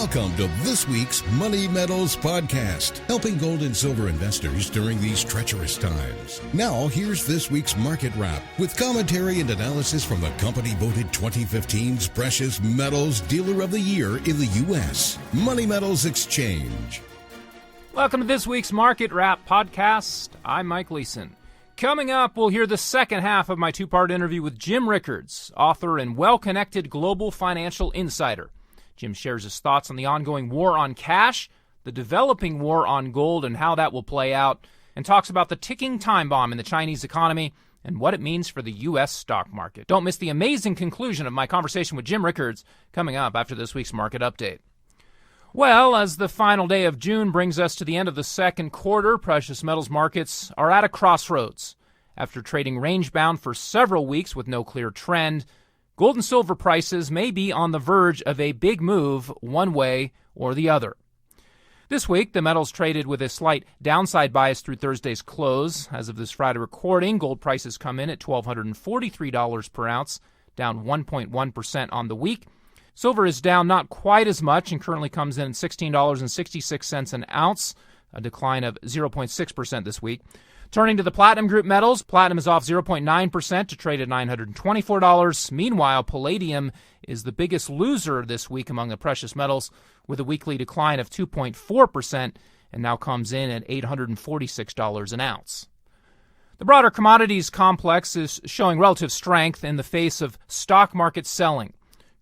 Welcome to this week's Money Metals podcast, helping gold and silver investors during these treacherous times. Now, here's this week's market wrap with commentary and analysis from the company voted 2015's Precious Metals Dealer of the Year in the U.S., Money Metals Exchange. Welcome to this week's Market Wrap podcast. I'm Mike Leeson. Coming up, we'll hear the second half of my two-part interview with Jim Rickards, author and well-connected global financial insider. Jim shares his thoughts on the ongoing war on cash, the developing war on gold and how that will play out, and talks about the ticking time bomb in the Chinese economy and what it means for the U.S. stock market. Don't miss the amazing conclusion of my conversation with Jim Rickards coming up after this week's market update. Well, as the final day of June brings us to the end of the second quarter, precious metals markets are at a crossroads. After trading range-bound for several weeks with no clear trend, gold and silver prices may be on the verge of a big move one way or the other. This week, the metals traded with a slight downside bias through Thursday's close. As of this Friday recording, gold prices come in at $1,243 per ounce, down 1.1% on the week. Silver is down not quite as much and currently comes in at $16.66 an ounce, a decline of 0.6% this week. Turning to the platinum group metals, platinum is off 0.9% to trade at $924. Meanwhile, palladium is the biggest loser this week among the precious metals, with a weekly decline of 2.4% and now comes in at $846 an ounce. The broader commodities complex is showing relative strength in the face of stock market selling.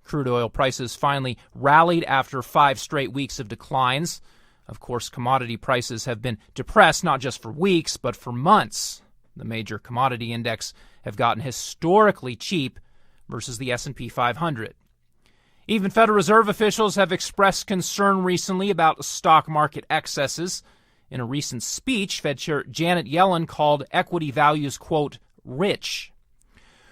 Crude oil prices finally rallied after 5 straight weeks of declines. Of course, commodity prices have been depressed not just for weeks, but for months. The major commodity index have gotten historically cheap versus the S&P 500. Even Federal Reserve officials have expressed concern recently about stock market excesses. In a recent speech, Fed Chair Janet Yellen called equity values, quote, rich.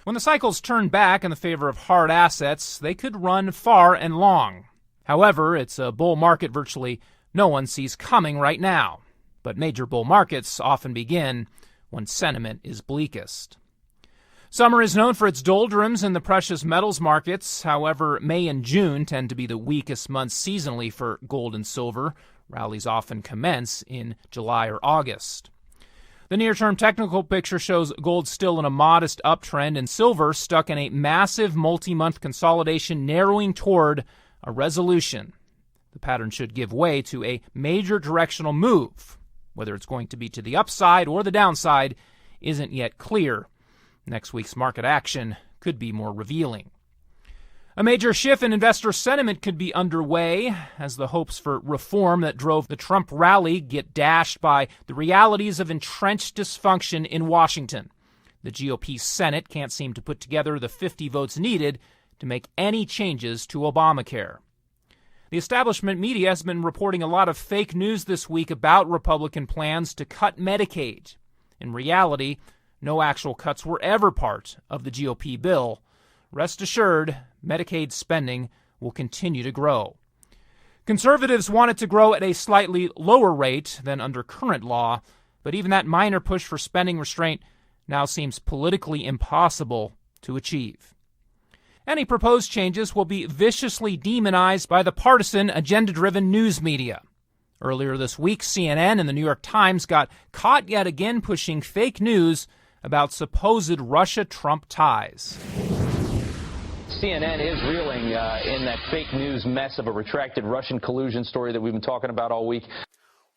When the cycles turn back in the favor of hard assets, they could run far and long. However, it's a bull market virtually no one sees coming right now. But major bull markets often begin when sentiment is bleakest. Summer is known for its doldrums in the precious metals markets. However, May and June tend to be the weakest months seasonally for gold and silver. Rallies often commence in July or August. The near-term technical picture shows gold still in a modest uptrend and silver stuck in a massive multi-month consolidation narrowing toward a resolution. The pattern should give way to a major directional move. Whether it's going to be to the upside or the downside isn't yet clear. Next week's market action could be more revealing. A major shift in investor sentiment could be underway as the hopes for reform that drove the Trump rally get dashed by the realities of entrenched dysfunction in Washington. The GOP Senate can't seem to put together the 50 votes needed to make any changes to Obamacare. The establishment media has been reporting a lot of fake news this week about Republican plans to cut Medicaid. In reality, no actual cuts were ever part of the GOP bill. Rest assured, Medicaid spending will continue to grow. Conservatives want it to grow at a slightly lower rate than under current law, but even that minor push for spending restraint now seems politically impossible to achieve. Any proposed changes will be viciously demonized by the partisan, agenda-driven news media. Earlier this week, CNN and the New York Times got caught yet again pushing fake news about supposed Russia-Trump ties. CNN is reeling in that fake news mess of a retracted Russian collusion story that we've been talking about all week.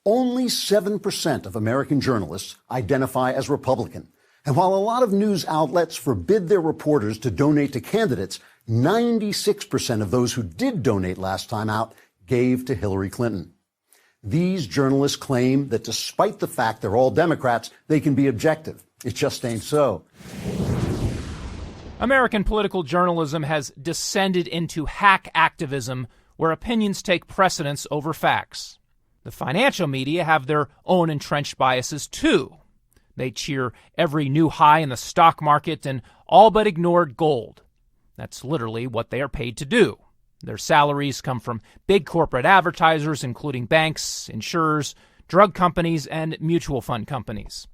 Only 7% of American journalists identify as Republican. And while a lot of news outlets forbid their reporters to donate to candidates, 96% of those who did donate last time out gave to Hillary Clinton. These journalists claim that despite the fact they're all Democrats, they can be objective. It just ain't so. American political journalism has descended into hack activism where opinions take precedence over facts. The financial media have their own entrenched biases, too. They cheer every new high in the stock market and all but ignored gold. That's literally what they are paid to do. Their salaries come from big corporate advertisers, including banks, insurers, drug companies, and mutual fund companies.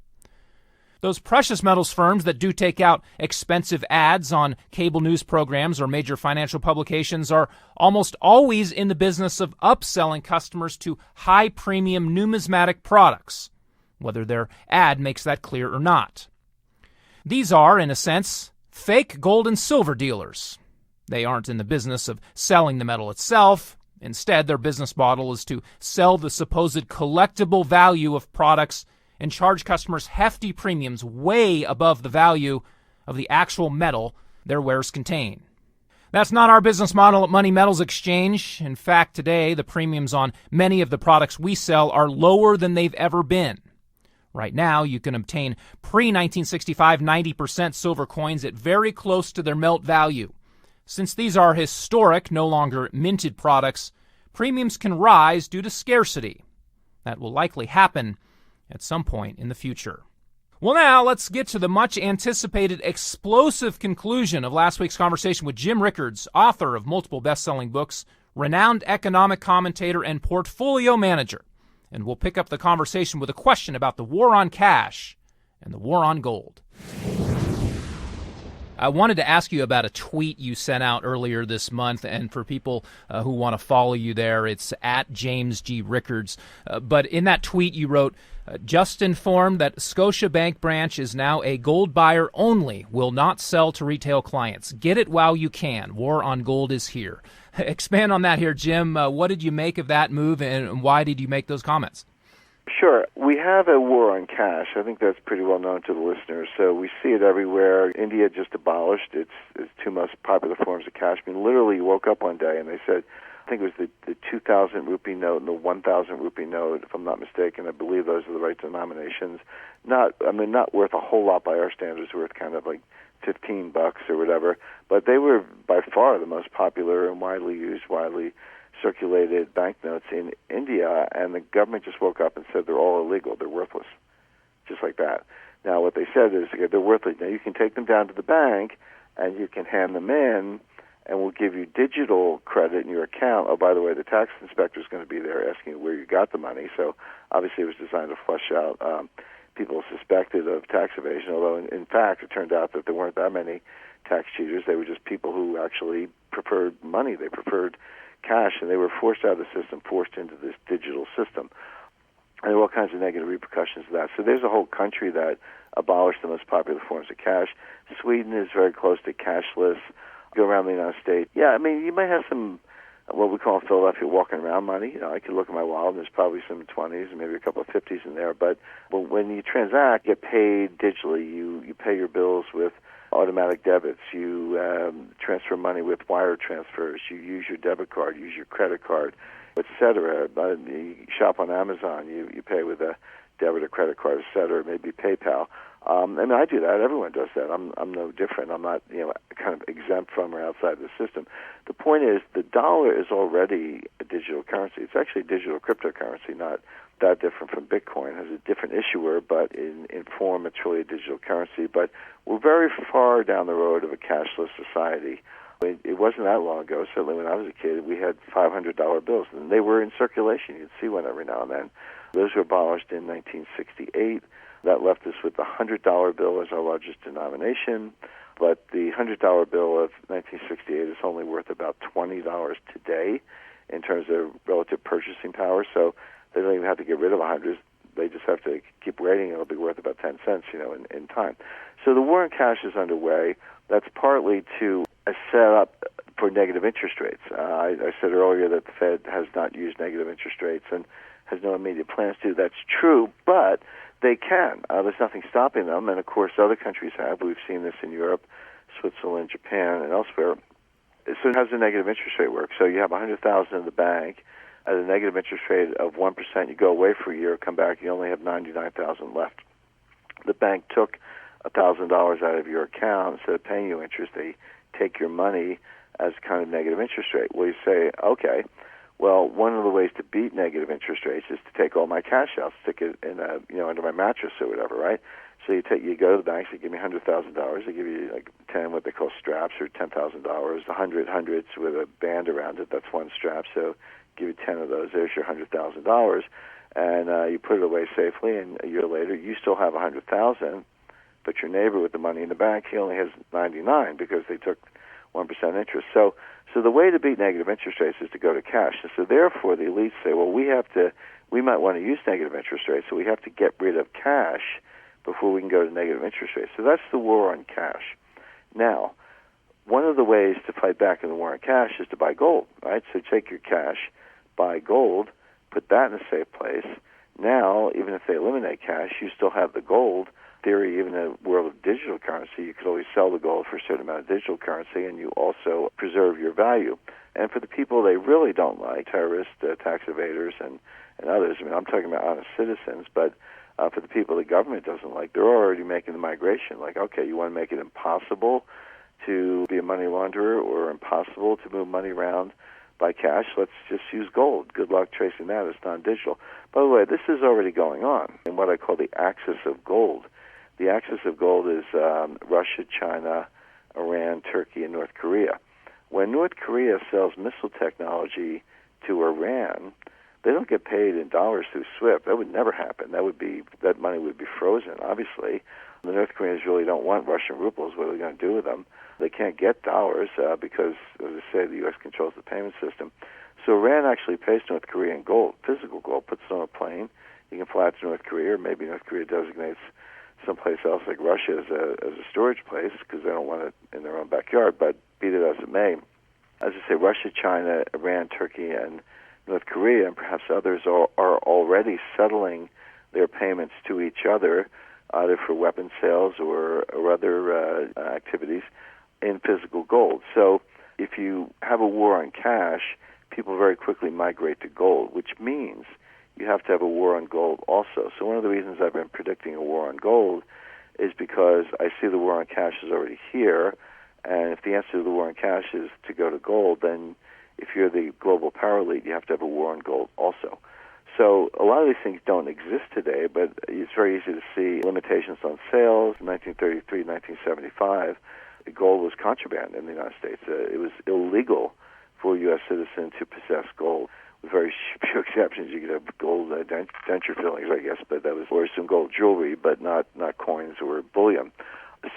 Those precious metals firms that do take out expensive ads on cable news programs or major financial publications are almost always in the business of upselling customers to high-premium numismatic products, whether their ad makes that clear or not. These are, in a sense, fake gold and silver dealers. They aren't in the business of selling the metal itself. Instead, their business model is to sell the supposed collectible value of products and charge customers hefty premiums way above the value of the actual metal their wares contain. That's not our business model at Money Metals Exchange. In fact, today, the premiums on many of the products we sell are lower than they've ever been. Right now, you can obtain pre-1965 90% silver coins at very close to their melt value. Since these are historic, no longer minted products, premiums can rise due to scarcity. That will likely happen at some point in the future. Well, now let's get to the much-anticipated explosive conclusion of last week's conversation with Jim Rickards, author of multiple best-selling books, renowned economic commentator, and portfolio manager. And we'll pick up the conversation with a question about the war on cash and the war on gold. I wanted to ask you about a tweet you sent out earlier this month, and for people who want to follow you there, it's at James G. Rickards. But in that tweet you wrote, just informed that Scotiabank branch is now a gold buyer only, will not sell to retail clients. Get it while you can. War on gold is here. Expand on that here, Jim. What did you make of that move, and why did you make those comments? Sure. We have a war on cash. I think that's pretty well known to the listeners. So we see it everywhere. India just abolished its two most popular forms of cash. I mean, literally you woke up one day and they said, I think it was the 2,000 rupee note and the 1,000 rupee note, if I'm not mistaken. I believe those are the right denominations. Not worth a whole lot by our standards, worth kind of like $15 or whatever. But they were by far the most popular and widely used, widely circulated banknotes in India, and the government just woke up and said they're all illegal, they're worthless, just like that. Now what they said is they're worthless. Now you can take them down to the bank and you can hand them in, and we'll give you digital credit in your account. Oh, by the way, the tax inspector is going to be there asking you where you got the money, so obviously it was designed to flush out people suspected of tax evasion, although in fact it turned out that there weren't that many tax cheaters. They were just people who actually preferred money. They preferred cash, and they were forced out of the system, forced into this digital system. And there were all kinds of negative repercussions of that. So there's a whole country that abolished the most popular forms of cash. Sweden is very close to cashless. Go around the United States. Yeah, I mean, you might have some, what we call in Philadelphia, walking around money. You know, I could look at my wallet, and there's probably some 20s and maybe a couple of 50s in there. But when you transact, you get paid digitally. You pay your bills with automatic debits. You transfer money with wire transfers. You use your debit card, use your credit card, etc. You shop on Amazon. You pay with a debit or credit card, etc. Maybe PayPal. And I do that. Everyone does that. I'm no different. I'm not kind of exempt from or outside the system. The point is, the dollar is already a digital currency. It's actually a digital cryptocurrency, not that different from Bitcoin. It has a different issuer, but in form it's really a digital currency. But we're very far down the road of a cashless society. It wasn't that long ago, certainly when I was a kid, we had $500 bills, and they were in circulation. You'd see one every now and then. Those were abolished in 1968. That left us with the $100 bill as our largest denomination, but the $100 bill of 1968 is only worth about $20 today in terms of relative purchasing power, so they don't even have to get rid of 100. They just have to keep waiting. It'll be worth about 10 cents, in time. So the war on cash is underway. That's partly to set up for negative interest rates. I said earlier that the Fed has not used negative interest rates and has no immediate plans to. That's true, but they can. There's nothing stopping them, and of course other countries have. We've seen this in Europe, Switzerland, Japan, and elsewhere. So how does the negative interest rate work? So you have $100,000 in the bank at a negative interest rate of 1%. You go away for a year, come back, you only have $99,000 left. The bank took $1,000 out of your account. Instead of paying you interest, they take your money as kind of negative interest rate. Well, you say, okay, well, one of the ways to beat negative interest rates is to take all my cash out, stick it in under my mattress or whatever, right? So you go to the bank, say, give me $100,000. They give you like 10 what they call straps, or $10,000. 100 hundreds with a band around it. That's one strap. So give you 10 of those. There's your $100,000, and you put it away safely. And a year later, you still have $100,000. But your neighbor with the money in the bank, he only has 99 because they took 1% interest. So the way to beat negative interest rates is to go to cash. And so therefore the elites say, well, we might want to use negative interest rates, so we have to get rid of cash before we can go to negative interest rates. So that's the war on cash. Now, one of the ways to fight back in the war on cash is to buy gold, right? So take your cash, buy gold, put that in a safe place. Now, even if they eliminate cash, you still have the gold. In theory, even in a world of digital currency, you could always sell the gold for a certain amount of digital currency, and you also preserve your value. And for the people they really don't like, terrorists, tax evaders, and others, I mean, I'm talking about honest citizens, but for the people the government doesn't like, they're already making the migration. Like, okay, you want to make it impossible to be a money launderer or impossible to move money around by cash, let's just use gold. Good luck tracing that. It's non-digital. By the way, this is already going on in what I call the axis of gold. The axis of gold is Russia, China, Iran, Turkey, and North Korea. When North Korea sells missile technology to Iran, they don't get paid in dollars through SWIFT. That would never happen. That money would be frozen, obviously. The North Koreans really don't want Russian rubles. What are they going to do with them? They can't get dollars because, as I say, the U.S. controls the payment system. So Iran actually pays North Korea in gold, physical gold, puts it on a plane. You can fly it to North Korea, or maybe North Korea designates someplace else like Russia as a storage place because they don't want it in their own backyard. But be it as it may, as I say, Russia, China, Iran, Turkey, and North Korea, and perhaps others are already settling their payments to each other, either for weapon sales or other activities, in physical gold. So if you have a war on cash, people very quickly migrate to gold, which means you have to have a war on gold also. So one of the reasons I've been predicting a war on gold is because I see the war on cash is already here, and if the answer to the war on cash is to go to gold, then if you're the global power elite, you have to have a war on gold also. So a lot of these things don't exist today, but it's very easy to see limitations on sales. In 1933, 1975, gold was contraband in the United States. It was illegal for a U.S. citizen to possess gold. With very few exceptions, you could have gold denture fillings, I guess, but that was, or some gold jewelry, but not coins or bullion.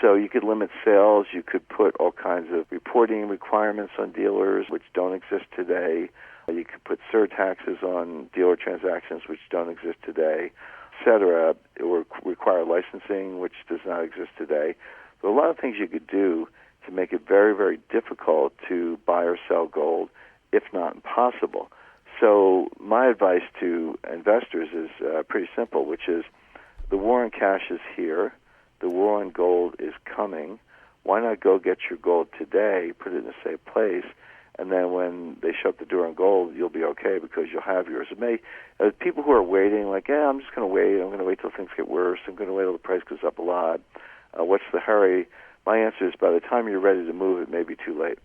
So you could limit sales. You could put all kinds of reporting requirements on dealers, which don't exist today. You could put surtaxes on dealer transactions, which don't exist today, et cetera, or require licensing, which does not exist today. There are a lot of things you could do to make it very, very difficult to buy or sell gold, if not impossible. So my advice to investors is pretty simple, which is the war on cash is here. The war on gold is coming. Why not go get your gold today, put it in a safe place, and then when they shut the door on gold, you'll be okay because you'll have yours. It may, people who are waiting, like, I'm just going to wait. I'm going to wait till things get worse. I'm going to wait till the price goes up a lot. What's the hurry? My answer is by the time you're ready to move, it may be too late.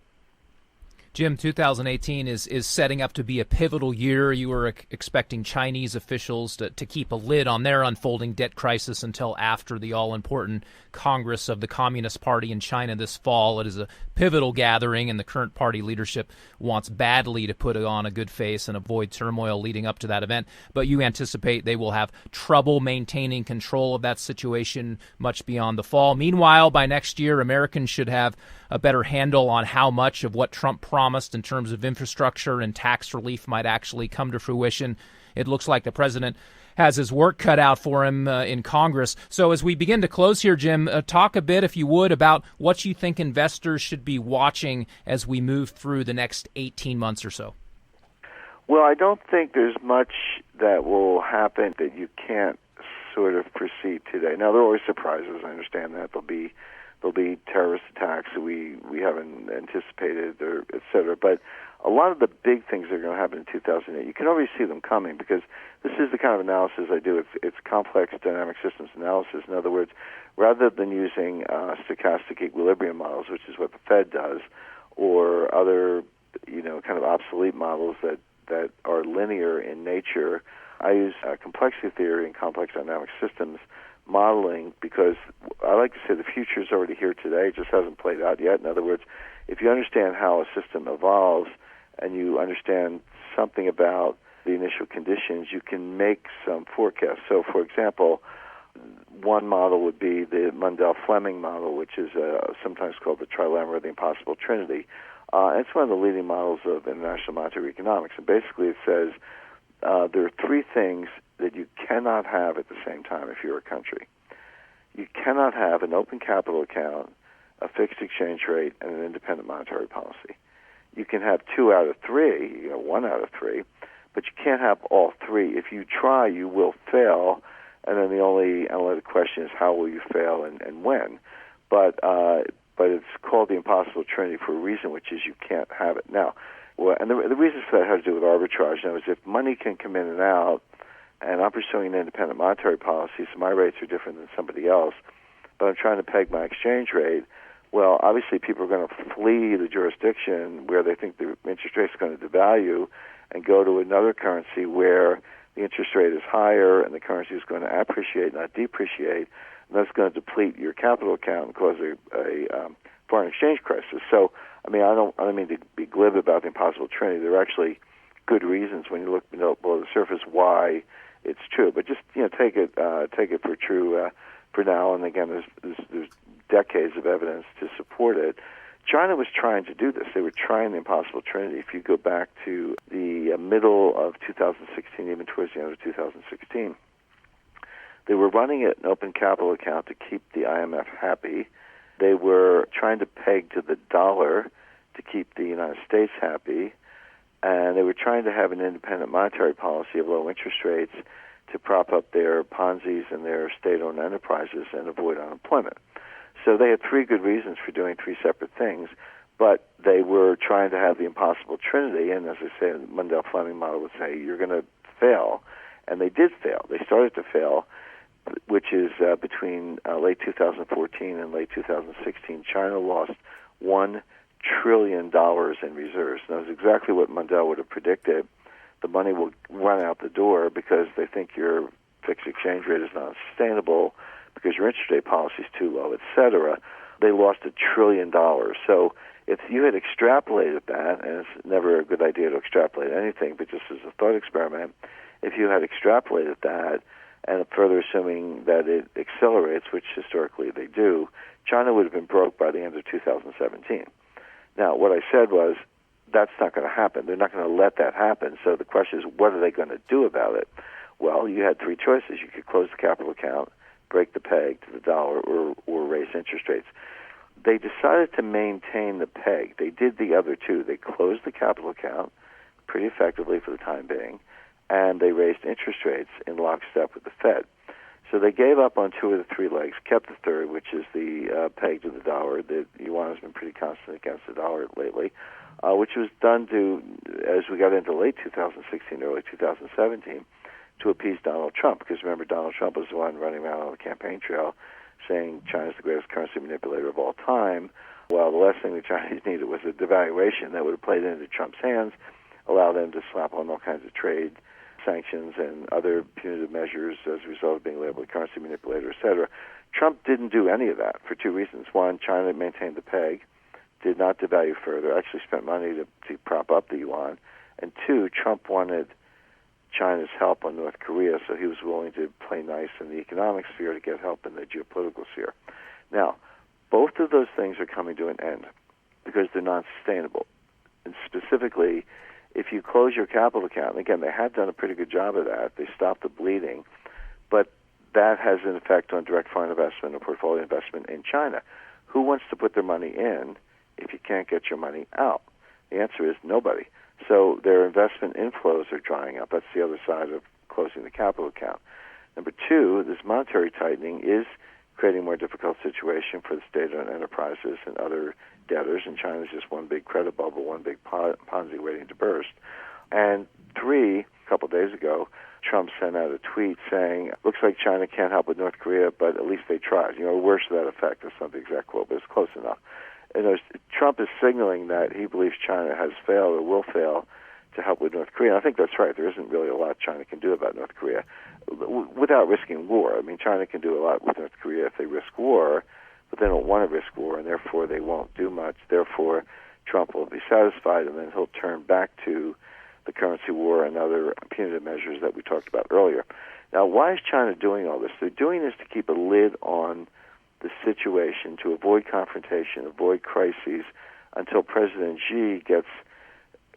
Jim, 2018 is setting up to be a pivotal year. You were expecting Chinese officials to keep a lid on their unfolding debt crisis until after the all-important Congress of the Communist Party in China this fall. It is a pivotal gathering, and the current party leadership wants badly to put on a good face and avoid turmoil leading up to that event. But you anticipate they will have trouble maintaining control of that situation much beyond the fall. Meanwhile, by next year, Americans should have a better handle on how much of what Trump promised in terms of infrastructure and tax relief might actually come to fruition. It looks like the president has his work cut out for him in Congress. So as we begin to close here, Jim, talk a bit, if you would, about what you think investors should be watching as we move through the next 18 months or so. Well, I don't think there's much that will happen that you can't sort of foresee today. Now, there are always surprises. I understand that. There'll be terrorist attacks that we haven't anticipated, or et cetera. But a lot of the big things that are going to happen in 2008, you can already see them coming because this is the kind of analysis I do. It's complex dynamic systems analysis. In other words, rather than using stochastic equilibrium models, which is what the Fed does, or other kind of obsolete models that are linear in nature, I use complexity theory and complex dynamic systems modeling because I like to say the future is already here today. It just hasn't played out yet. In other words, if you understand how a system evolves and you understand something about the initial conditions, you can make some forecasts. So, for example, one model would be the Mundell-Fleming model, which is sometimes called the trilemma or the impossible trinity. It's one of the leading models of international monetary economics. And basically it says there are three things that you cannot have at the same time if you're a country. You cannot have an open capital account, a fixed exchange rate, and an independent monetary policy. You can have 2 out of 3, 1 out of 3, but you can't have all three. If you try, you will fail, and then the only analytic question is how will you fail and when. But it's called the impossible trinity for a reason, which is you can't have it. Now, and the reasons for that have to do with arbitrage. Now, is if money can come in and out, and I'm pursuing an independent monetary policy, so my rates are different than somebody else, but I'm trying to peg my exchange rate, well, obviously people are going to flee the jurisdiction where they think the interest rate is going to devalue and go to another currency where the interest rate is higher and the currency is going to appreciate, not depreciate, and that's going to deplete your capital account and cause a foreign exchange crisis. So, I don't mean to be glib about the impossible trinity. There are actually good reasons when you look below the surface why it's true. But just take it for true for now. And again, there's decades of evidence to support it. China was trying to do this. They were trying the impossible trinity. If you go back to the middle of 2016, even towards the end of 2016, they were running an open capital account to keep the IMF happy. They were trying to peg to the dollar to keep the United States happy. And they were trying to have an independent monetary policy of low interest rates to prop up their Ponzi's and their state-owned enterprises and avoid unemployment. So they had three good reasons for doing three separate things, but they were trying to have the impossible trinity, and as I say, the Mundell-Fleming model would say, you're going to fail. And they did fail. They started to fail, which is between late 2014 and late 2016, China lost $1 trillion in reserves. And that was exactly what Mundell would have predicted. The money will run out the door because they think your fixed exchange rate is not sustainable, because your interest rate policy is too low, et cetera. They lost $1 trillion. So if you had extrapolated that, and it's never a good idea to extrapolate anything, but just as a thought experiment, if you had extrapolated that, and further assuming that it accelerates, which historically they do, China would have been broke by the end of 2017. Now, what I said was, that's not going to happen. They're not going to let that happen. So the question is, what are they going to do about it? Well, you had three choices. You could close the capital account, break the peg to the dollar, or raise interest rates. They decided to maintain the peg. They did the other two. They closed the capital account pretty effectively for the time being, and they raised interest rates in lockstep with the Fed. So they gave up on two of the three legs, kept the third, which is the peg to the dollar. The yuan has been pretty constant against the dollar lately, which was done to, as we got into late 2016, early 2017, to appease Donald Trump. Because remember, Donald Trump was the one running around on the campaign trail saying China's the greatest currency manipulator of all time, while the last thing the Chinese needed was a devaluation that would have played into Trump's hands, allow them to slap on all kinds of trade sanctions and other punitive measures as a result of being labeled a currency manipulator, et cetera. Trump didn't do any of that for two reasons. One, China maintained the peg, did not devalue further, actually spent money to prop up the yuan. And two, Trump wanted China's help on North Korea, so he was willing to play nice in the economic sphere to get help in the geopolitical sphere. Now, both of those things are coming to an end because they're not sustainable. And specifically, if you close your capital account, and again, they had done a pretty good job of that, they stopped the bleeding, but that has an effect on direct foreign investment or portfolio investment in China. Who wants to put their money in if you can't get your money out? The answer is nobody. So their investment inflows are drying up. That's the other side of closing the capital account. Number two, this monetary tightening is creating a more difficult situation for the state-owned enterprises and other debtors, and China's just one big credit bubble, one big Ponzi waiting to burst. And three, a couple of days ago, Trump sent out a tweet saying, looks like China can't help with North Korea, but at least they tried. Words to that effect. That's not the exact quote, but it's close enough. And Trump is signaling that he believes China has failed or will fail to help with North Korea. And I think that's right. There isn't really a lot China can do about North Korea without risking war. I mean, China can do a lot with North Korea if they risk war, but they don't want to risk war, and therefore they won't do much. Therefore, Trump will be satisfied, and then he'll turn back to the currency war and other punitive measures that we talked about earlier. Now, why is China doing all this? They're doing this to keep a lid on the situation, to avoid confrontation, avoid crises, until President Xi gets,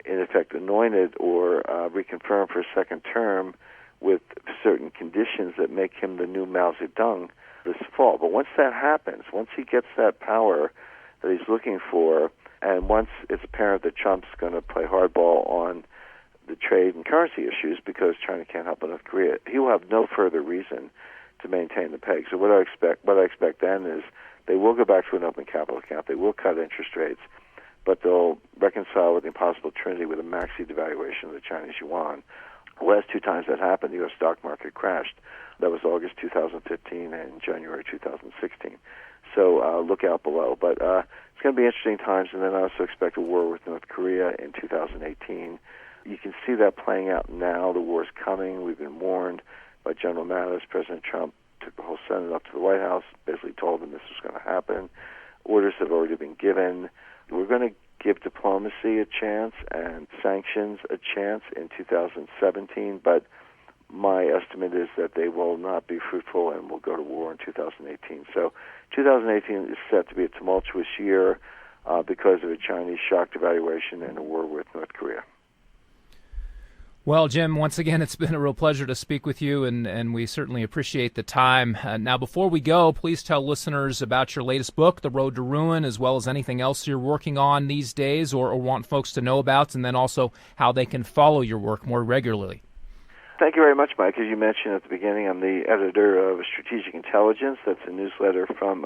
in effect, anointed or reconfirmed for a second term with certain conditions that make him the new Mao Zedong this fall. But once that happens, once he gets that power that he's looking for, and once it's apparent that Trump's going to play hardball on the trade and currency issues because China can't help North Korea, he will have no further reason to maintain the peg. So what I expect then is they will go back to an open capital account, they will cut interest rates, but they'll reconcile with the impossible trinity with a maxi devaluation of the Chinese yuan. The last two times that happened, the U.S. stock market crashed. That was August 2015 and January 2016. So look out below. But it's going to be interesting times, and then I also expect a war with North Korea in 2018. You can see that playing out now. The war is coming. We've been warned by General Mattis. President Trump took the whole Senate up to the White House, basically told them this was going to happen. Orders have already been given. We're going to give diplomacy a chance and sanctions a chance in 2017, but my estimate is that they will not be fruitful and will go to war in 2018. So 2018 is set to be a tumultuous year because of a Chinese shock devaluation and a war with North Korea. Well, Jim, once again, it's been a real pleasure to speak with you, and we certainly appreciate the time. Now, before we go, please tell listeners about your latest book, The Road to Ruin, as well as anything else you're working on these days or want folks to know about, and then also how they can follow your work more regularly. Thank you very much, Mike. As you mentioned at the beginning, I'm the editor of Strategic Intelligence. That's a newsletter from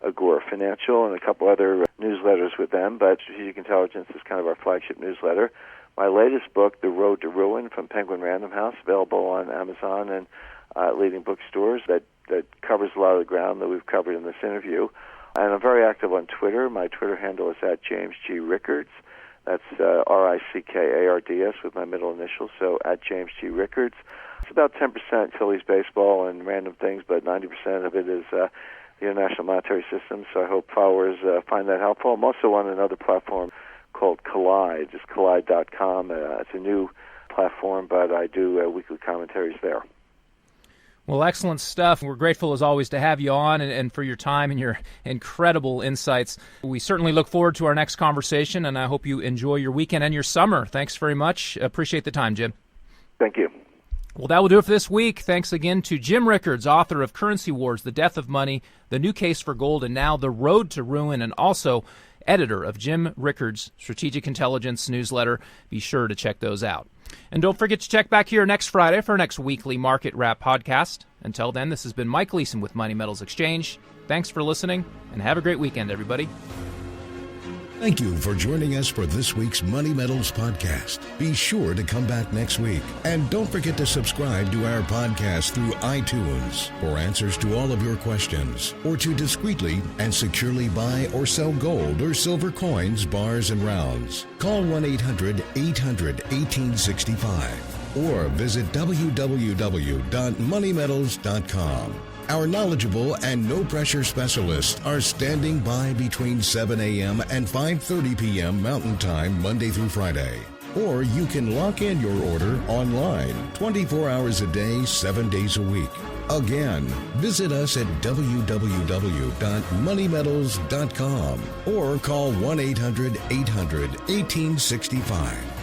Agora Financial and a couple other newsletters with them, but Strategic Intelligence is kind of our flagship newsletter. My latest book, The Road to Ruin, from Penguin Random House, available on Amazon and leading bookstores, that covers a lot of the ground that we've covered in this interview. And I'm very active on Twitter. My Twitter handle is @JamesG.Rickards. That's Rickards with my middle initials, so @JamesG.Rickards. It's about 10% Phillies baseball and random things, but 90% of it is the International Monetary System, so I hope followers find that helpful. I'm also on another platform called Collide, just collide.com. It's a new platform, but I do weekly commentaries there. Well, excellent stuff. We're grateful, as always, to have you on and for your time and your incredible insights. We certainly look forward to our next conversation, and I hope you enjoy your weekend and your summer. Thanks very much. Appreciate the time, Jim. Thank you. Well, that will do it for this week. Thanks again to Jim Rickards, author of Currency Wars, The Death of Money, The New Case for Gold, and now The Road to Ruin, and also editor of Jim Rickards' Strategic Intelligence newsletter. Be sure to check those out. And don't forget to check back here next Friday for our next weekly Market Wrap podcast. Until then, this has been Mike Leeson with Money Metals Exchange. Thanks for listening, and have a great weekend, everybody. Thank you for joining us for this week's Money Metals podcast. Be sure to come back next week. And don't forget to subscribe to our podcast through iTunes for answers to all of your questions, or to discreetly and securely buy or sell gold or silver coins, bars, and rounds. Call 1-800-800-1865 or visit www.moneymetals.com. Our knowledgeable and no-pressure specialists are standing by between 7 a.m. and 5:30 p.m. Mountain Time, Monday through Friday. Or you can lock in your order online, 24 hours a day, 7 days a week. Again, visit us at www.moneymetals.com or call 1-800-800-1865.